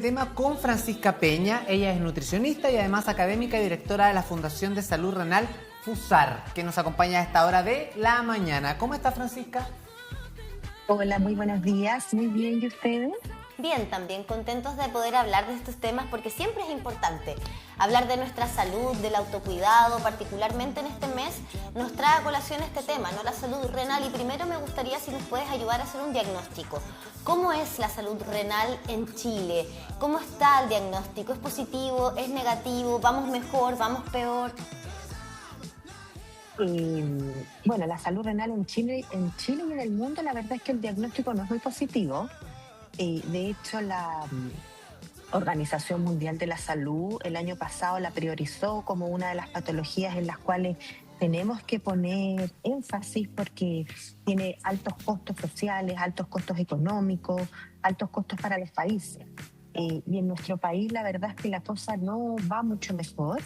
Tema con Francisca Peña. Ella es nutricionista y además académica y directora de la Fundación de Salud Renal FUSAR, que nos acompaña a esta hora de la mañana. ¿Cómo está, Francisca? Hola, muy buenos días. Muy bien, ¿y ustedes? Bien, también contentos de poder hablar de estos temas porque siempre es importante hablar de nuestra salud, del autocuidado, particularmente en este mes nos trae a colación este tema, ¿no? La salud renal. Y primero me gustaría si nos puedes ayudar a hacer un diagnóstico. ¿Cómo es la salud renal en Chile? ¿Cómo está el diagnóstico? ¿Es positivo? ¿Es negativo? ¿Vamos mejor? ¿Vamos peor? Bueno, la salud renal en Chile y en el mundo, la verdad es que el diagnóstico no es muy positivo. De hecho, la Organización Mundial de la Salud el año pasado la priorizó como una de las patologías en las cuales tenemos que poner énfasis porque tiene altos costos sociales, altos costos económicos, altos costos para los países. Y en nuestro país la verdad es que la cosa no va mucho mejor.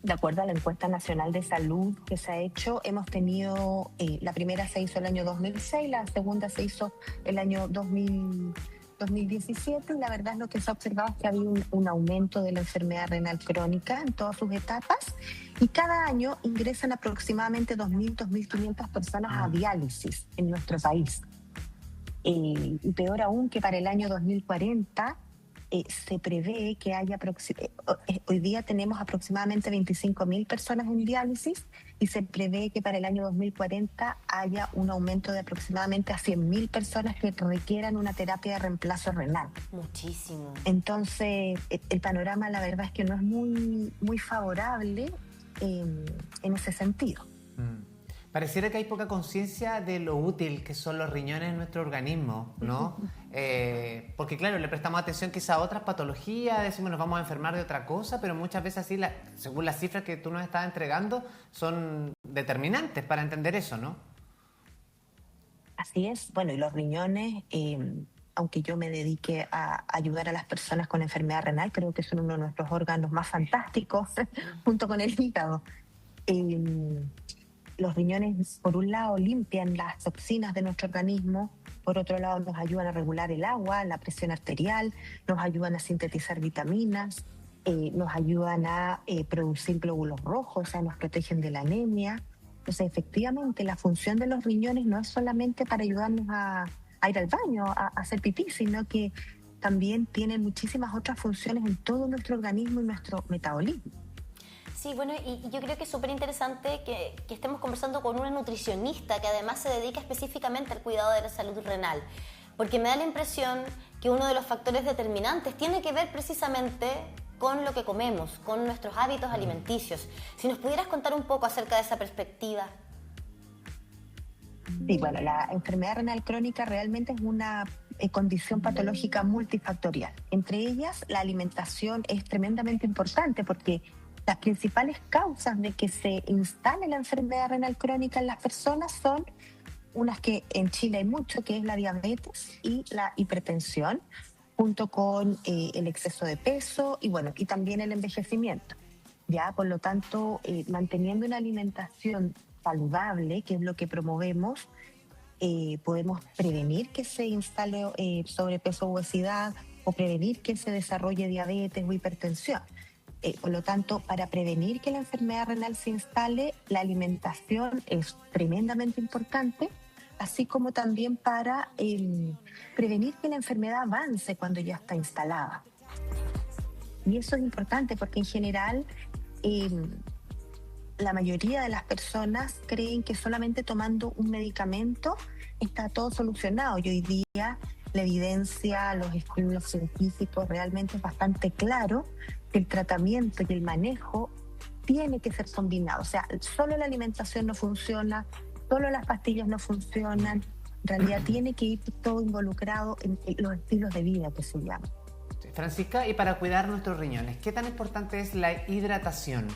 De acuerdo a la encuesta nacional de salud que se ha hecho, hemos tenido, la primera se hizo el año 2006, la segunda se hizo el año 2017, y la verdad es lo que se ha observado es que ha habido un aumento de la enfermedad renal crónica en todas sus etapas, y cada año ingresan aproximadamente 2.000, 2.500 personas a diálisis en nuestro país. Y peor aún, que para el año 2040 se prevé que haya, hoy día tenemos aproximadamente 25.000 personas en diálisis, y se prevé que para el año 2040 haya un aumento de aproximadamente a 100.000 personas que requieran una terapia de reemplazo renal. Muchísimo. Entonces, el panorama la verdad es que no es muy favorable en ese sentido. Pareciera que hay poca conciencia de lo útil que son los riñones en nuestro organismo, ¿no? Porque claro, le prestamos atención quizá a otras patologías, decimos nos vamos a enfermar de otra cosa, pero muchas veces así, según las cifras que tú nos estás entregando, son determinantes para entender eso, ¿no? Así es. Bueno, y los riñones, aunque yo me dedique a ayudar a las personas con enfermedad renal, creo que son uno de nuestros órganos más fantásticos, junto con el hígado. Los riñones, por un lado, limpian las toxinas de nuestro organismo, por otro lado, nos ayudan a regular el agua, la presión arterial, nos ayudan a sintetizar vitaminas, nos ayudan a producir glóbulos rojos, o sea, nos protegen de la anemia. Entonces, efectivamente, la función de los riñones no es solamente para ayudarnos a ir al baño, a hacer pipí, sino que también tienen muchísimas otras funciones en todo nuestro organismo y nuestro metabolismo. Sí, bueno, y yo creo que es súper interesante que estemos conversando con una nutricionista que además se dedica específicamente al cuidado de la salud renal, porque me da la impresión que uno de los factores determinantes tiene que ver precisamente con lo que comemos, con nuestros hábitos alimenticios. Si nos pudieras contar un poco acerca de esa perspectiva. Sí, bueno, la enfermedad renal crónica realmente es una condición patológica multifactorial. Entre ellas, la alimentación es tremendamente importante porque las principales causas de que se instale la enfermedad renal crónica en las personas son unas que en Chile hay mucho, que es la diabetes y la hipertensión, junto con el exceso de peso y también el envejecimiento. Ya, por lo tanto, manteniendo una alimentación saludable, que es lo que promovemos, podemos prevenir que se instale sobrepeso o obesidad, o prevenir que se desarrolle diabetes o hipertensión. Por lo tanto, para prevenir que la enfermedad renal se instale, la alimentación es tremendamente importante, así como también para prevenir que la enfermedad avance cuando ya está instalada. Y eso es importante porque en general la mayoría de las personas creen que solamente tomando un medicamento está todo solucionado, y hoy día la evidencia, los estudios científicos realmente es bastante claro que el tratamiento y el manejo tiene que ser combinado. O sea, solo la alimentación no funciona, solo las pastillas no funcionan. En realidad tiene que ir todo involucrado en los estilos de vida que se llaman. Francisca, y para cuidar nuestros riñones, ¿qué tan importante es la hidratación?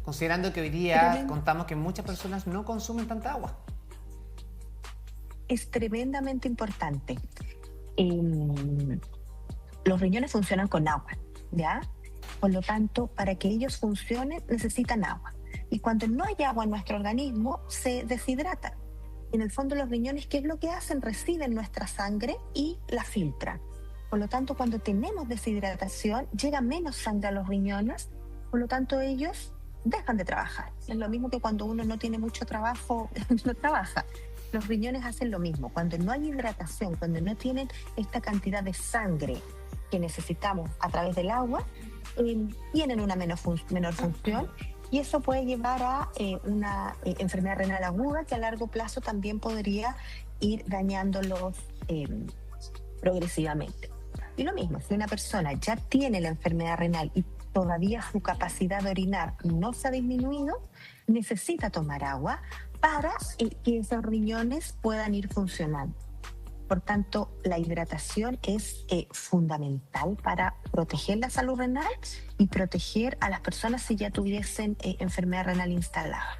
Considerando que hoy día contamos que muchas personas no consumen tanta agua. Es tremendamente importante. Los riñones funcionan con agua, ¿ya? Por lo tanto, para que ellos funcionen necesitan agua. Y cuando no hay agua en nuestro organismo, se deshidratan. En el fondo, los riñones, ¿qué es lo que hacen? Reciben nuestra sangre y la filtran. Por lo tanto, cuando tenemos deshidratación, llega menos sangre a los riñones, por lo tanto ellos dejan de trabajar. Es lo mismo que cuando uno no tiene mucho trabajo, no trabaja. Los riñones hacen lo mismo. Cuando no hay hidratación, cuando no tienen esta cantidad de sangre que necesitamos a través del agua, tienen una menor función, y eso puede llevar a una enfermedad renal aguda que a largo plazo también podría ir dañándolos progresivamente. Y lo mismo, si una persona ya tiene la enfermedad renal y todavía su capacidad de orinar no se ha disminuido, necesita tomar agua para que esos riñones puedan ir funcionando. Por tanto, la hidratación es fundamental para proteger la salud renal y proteger a las personas si ya tuviesen enfermedad renal instalada.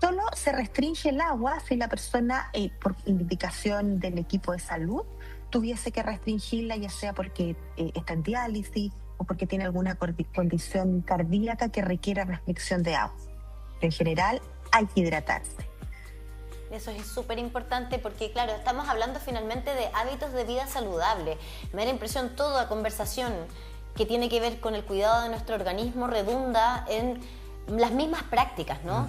Solo se restringe el agua si la persona, por indicación del equipo de salud, tuviese que restringirla, ya sea porque está en diálisis o porque tiene alguna condición cardíaca que requiera restricción de agua. En general, hay que hidratarse. Eso es súper importante porque, claro, estamos hablando finalmente de hábitos de vida saludable. Me da la impresión toda conversación que tiene que ver con el cuidado de nuestro organismo redunda en las mismas prácticas, ¿no?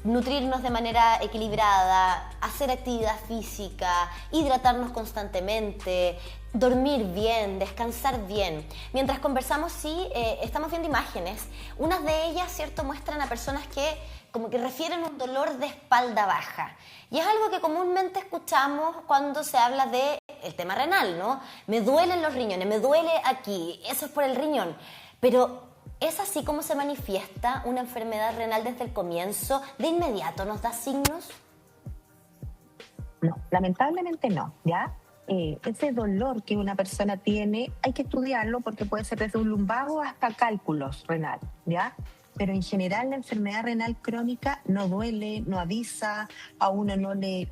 Nutrirnos de manera equilibrada, hacer actividad física, hidratarnos constantemente, dormir bien, descansar bien. Mientras conversamos, sí, estamos viendo imágenes. Unas de ellas, ¿cierto?, muestran a personas que como que refieren un dolor de espalda baja. Y es algo que comúnmente escuchamos cuando se habla del tema renal, ¿no? Me duelen los riñones, me duele aquí, eso es por el riñón. Pero ¿es así como se manifiesta una enfermedad renal desde el comienzo? ¿De inmediato nos da signos? No, lamentablemente no, ¿ya? Ese dolor que una persona tiene hay que estudiarlo porque puede ser desde un lumbago hasta cálculos renal, ¿ya? Pero en general la enfermedad renal crónica no duele, no avisa, a uno no hay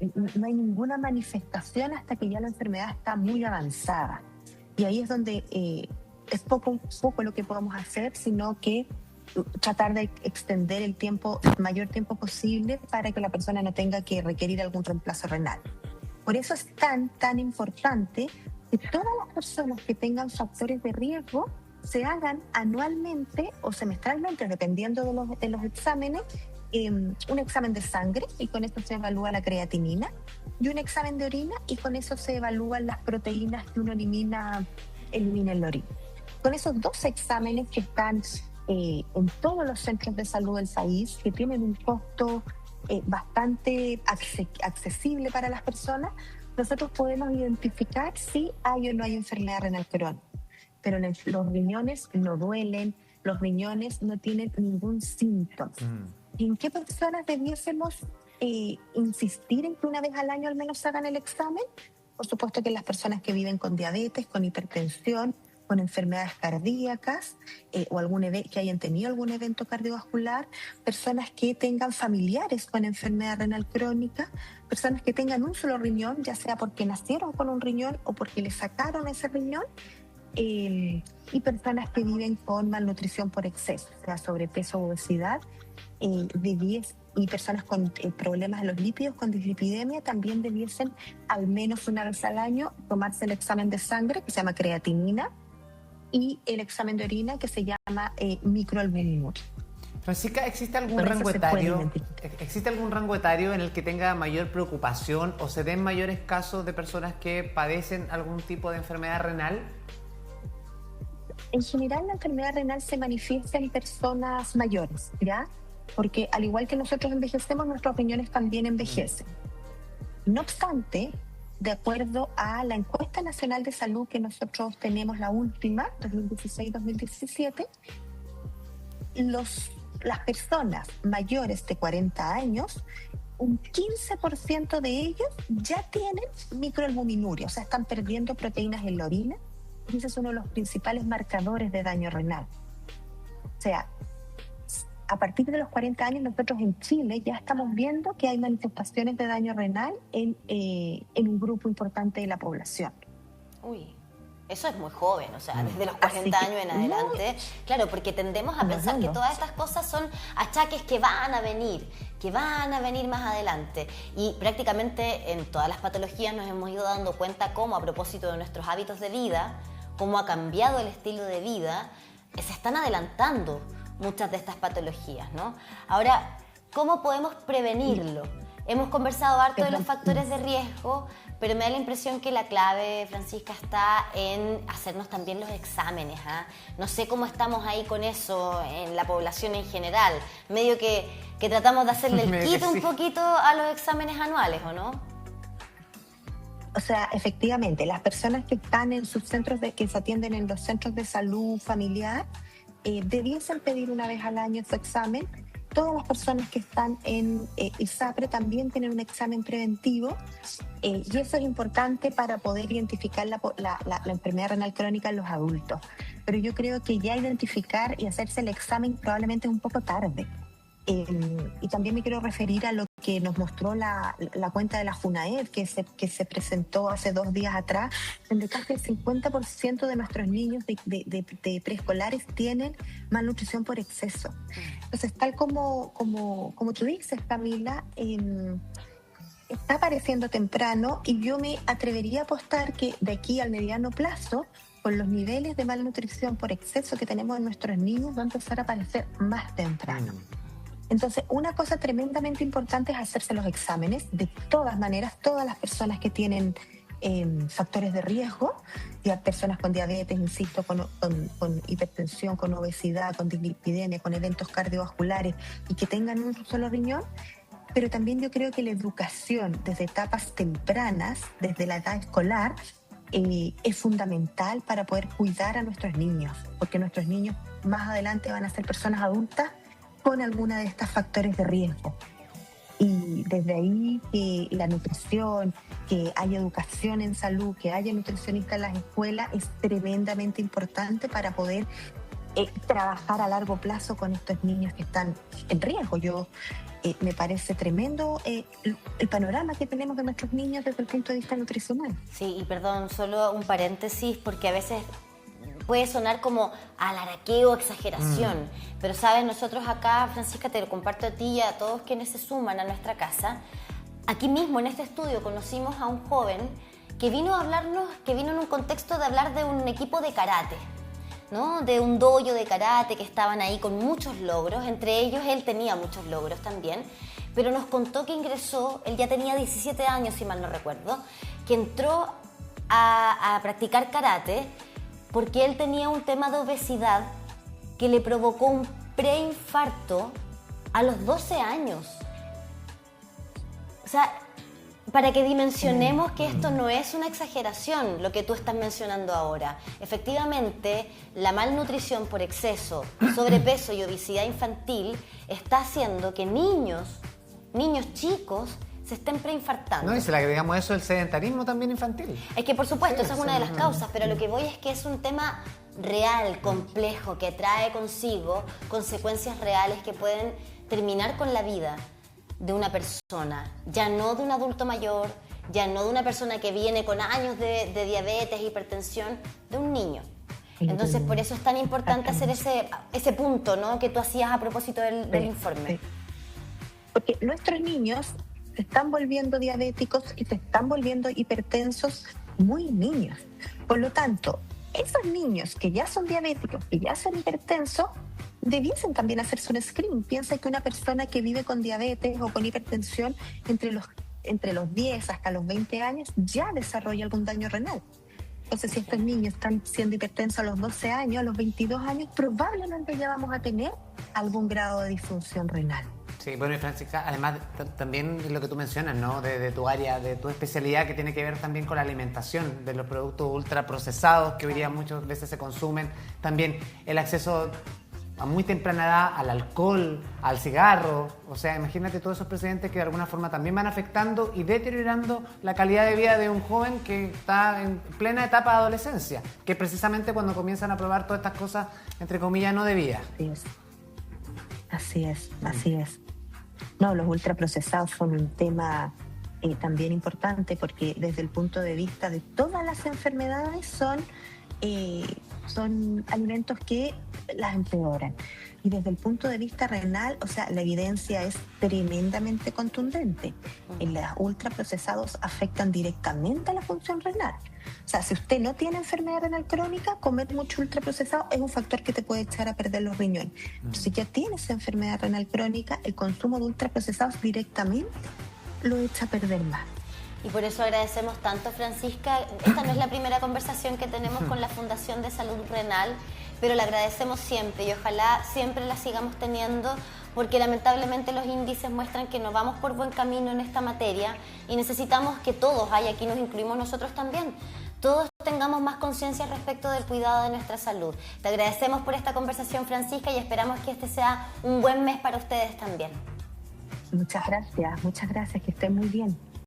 ninguna manifestación hasta que ya la enfermedad está muy avanzada. Y ahí es donde es poco lo que podemos hacer, sino que tratar de extender el mayor tiempo posible para que la persona no tenga que requerir algún reemplazo renal. Por eso es tan importante que todas las personas que tengan factores de riesgo se hagan anualmente o semestralmente, dependiendo de los exámenes, un examen de sangre, y con eso se evalúa la creatinina, y un examen de orina, y con eso se evalúan las proteínas que uno elimina en la orina. Con esos 2 exámenes que están en todos los centros de salud del país, que tienen un costo bastante accesible para las personas, nosotros podemos identificar si hay o no hay enfermedad renal crónica. Pero los riñones no duelen, los riñones no tienen ningún síntoma. ¿En qué personas debiésemos insistir en que una vez al año al menos hagan el examen? Por supuesto que las personas que viven con diabetes, con hipertensión, con enfermedades cardíacas o que hayan tenido algún evento cardiovascular, personas que tengan familiares con enfermedad renal crónica, personas que tengan un solo riñón, ya sea porque nacieron con un riñón o porque le sacaron ese riñón, y personas que viven con malnutrición por exceso, o sea, sobrepeso o obesidad, y personas con problemas de los lípidos, con dislipidemia, también debiesen al menos una vez al año tomarse el examen de sangre, que se llama creatinina, y el examen de orina, que se llama microalbuminuria. Francisca, ¿existe algún rango etario en el que tenga mayor preocupación o se den mayores casos de personas que padecen algún tipo de enfermedad renal? En general, la enfermedad renal se manifiesta en personas mayores, ¿ya? Porque al igual que nosotros envejecemos, nuestros riñones también envejecen. No obstante, de acuerdo a la encuesta nacional de salud que nosotros tenemos, la última, 2016-2017, las personas mayores de 40 años, un 15% de ellos ya tienen microalbuminuria, o sea, están perdiendo proteínas en la orina, y ese es uno de los principales marcadores de daño renal. O sea, a partir de los 40 años, nosotros en Chile ya estamos viendo que hay manifestaciones de daño renal en un grupo importante de la población. Uy. Eso es muy joven, o sea, desde los 40 años en adelante. Claro, porque tendemos a pensar que todas estas cosas son achaques que van a venir más adelante. Y prácticamente en todas las patologías nos hemos ido dando cuenta cómo, a propósito de nuestros hábitos de vida, cómo ha cambiado el estilo de vida, se están adelantando muchas de estas patologías, ¿no? Ahora, ¿cómo podemos prevenirlo? Hemos conversado harto de los factores de riesgo, pero me da la impresión que la clave, Francisca, está en hacernos también los exámenes. No sé cómo estamos ahí con eso en la población en general. Medio que tratamos de hacerle el quite un poquito a los exámenes anuales, ¿o no? O sea, efectivamente, las personas que están en sus centros, que se atienden en los centros de salud familiar, debiesen pedir una vez al año su examen. Todas las personas que están en ISAPRE también tienen un examen preventivo y eso es importante para poder identificar la enfermedad renal crónica en los adultos. Pero yo creo que ya identificar y hacerse el examen probablemente es un poco tarde. Y también me quiero referir a lo que nos mostró la cuenta de la FUNAED que se presentó hace 2 días atrás, donde casi el 50% de nuestros niños de preescolares tienen malnutrición por exceso. Entonces, tal como tú dices, Camila, está apareciendo temprano y yo me atrevería a apostar que de aquí al mediano plazo, con los niveles de malnutrición por exceso que tenemos en nuestros niños, va a empezar a aparecer más temprano. Entonces, una cosa tremendamente importante es hacerse los exámenes. De todas maneras, todas las personas que tienen factores de riesgo, ya personas con diabetes, insisto, con hipertensión, con obesidad, con dislipidemia, con eventos cardiovasculares y que tengan un solo riñón, pero también yo creo que la educación desde etapas tempranas, desde la edad escolar, es fundamental para poder cuidar a nuestros niños, porque nuestros niños más adelante van a ser personas adultas con alguna de estos factores de riesgo. Y desde ahí que la nutrición, que haya educación en salud, que haya nutricionistas en las escuelas es tremendamente importante para poder trabajar a largo plazo con estos niños que están en riesgo. Me parece tremendo el panorama que tenemos de nuestros niños desde el punto de vista nutricional. Sí, y perdón, solo un paréntesis, porque a veces puede sonar como alaraqueo, exageración. Pero sabes, nosotros acá, Francisca, te lo comparto a ti y a todos quienes se suman a nuestra casa. Aquí mismo, en este estudio, conocimos a un joven que vino a hablarnos, que vino en un contexto de hablar de un equipo de karate, ¿no? De un dojo de karate que estaban ahí con muchos logros. Entre ellos, él tenía muchos logros también. Pero nos contó que ingresó, él ya tenía 17 años, si mal no recuerdo, que entró a practicar karate porque él tenía un tema de obesidad que le provocó un preinfarto a los 12 años. O sea, para que dimensionemos que esto no es una exageración, lo que tú estás mencionando ahora. Efectivamente, la malnutrición por exceso, sobrepeso y obesidad infantil está haciendo que niños chicos, se estén preinfartando. No, y si le agregamos eso, el sedentarismo también infantil. Es que, por supuesto, esa es una de las causas, pero lo que voy es que es un tema real, complejo, que trae consigo consecuencias reales que pueden terminar con la vida de una persona, ya no de un adulto mayor, ya no de una persona que viene con años de diabetes, hipertensión, de un niño. Entonces, por eso es tan importante hacer ese punto, ¿no?, que tú hacías a propósito del informe. Sí. Porque nuestros niños se están volviendo diabéticos y se están volviendo hipertensos muy niños. Por lo tanto, esos niños que ya son diabéticos, que ya son hipertensos, debiesen también hacerse un screening. Piensa que una persona que vive con diabetes o con hipertensión entre los 10 hasta los 20 años ya desarrolla algún daño renal. Entonces, si estos niños están siendo hipertensos a los 12 años, a los 22 años, probablemente ya vamos a tener algún grado de disfunción renal. Sí, bueno, y Francisca, además también lo que tú mencionas, ¿no?, de tu área, de tu especialidad, que tiene que ver también con la alimentación, de los productos ultraprocesados que hoy día muchas veces se consumen, también el acceso a muy temprana edad al alcohol, al cigarro. O sea, imagínate todos esos precedentes que de alguna forma también van afectando y deteriorando la calidad de vida de un joven que está en plena etapa de adolescencia, que es precisamente cuando comienzan a probar todas estas cosas, entre comillas, no debidas. Así es. No, los ultraprocesados son un tema también importante porque desde el punto de vista de todas las enfermedades son son alimentos que las empeoran. Y desde el punto de vista renal, o sea, la evidencia es tremendamente contundente. Los ultraprocesados afectan directamente a la función renal. O sea, si usted no tiene enfermedad renal crónica, comer mucho ultraprocesado es un factor que te puede echar a perder los riñones. Si ya tienes enfermedad renal crónica, el consumo de ultraprocesados directamente lo echa a perder más. Y por eso agradecemos tanto, Francisca. Esta no es la primera conversación que tenemos con la Fundación de Salud Renal, pero la agradecemos siempre y ojalá siempre la sigamos teniendo, porque lamentablemente los índices muestran que no vamos por buen camino en esta materia y necesitamos que todos, y aquí nos incluimos nosotros también, todos tengamos más conciencia respecto del cuidado de nuestra salud. Te agradecemos por esta conversación, Francisca, y esperamos que este sea un buen mes para ustedes también. Muchas gracias, que estén muy bien.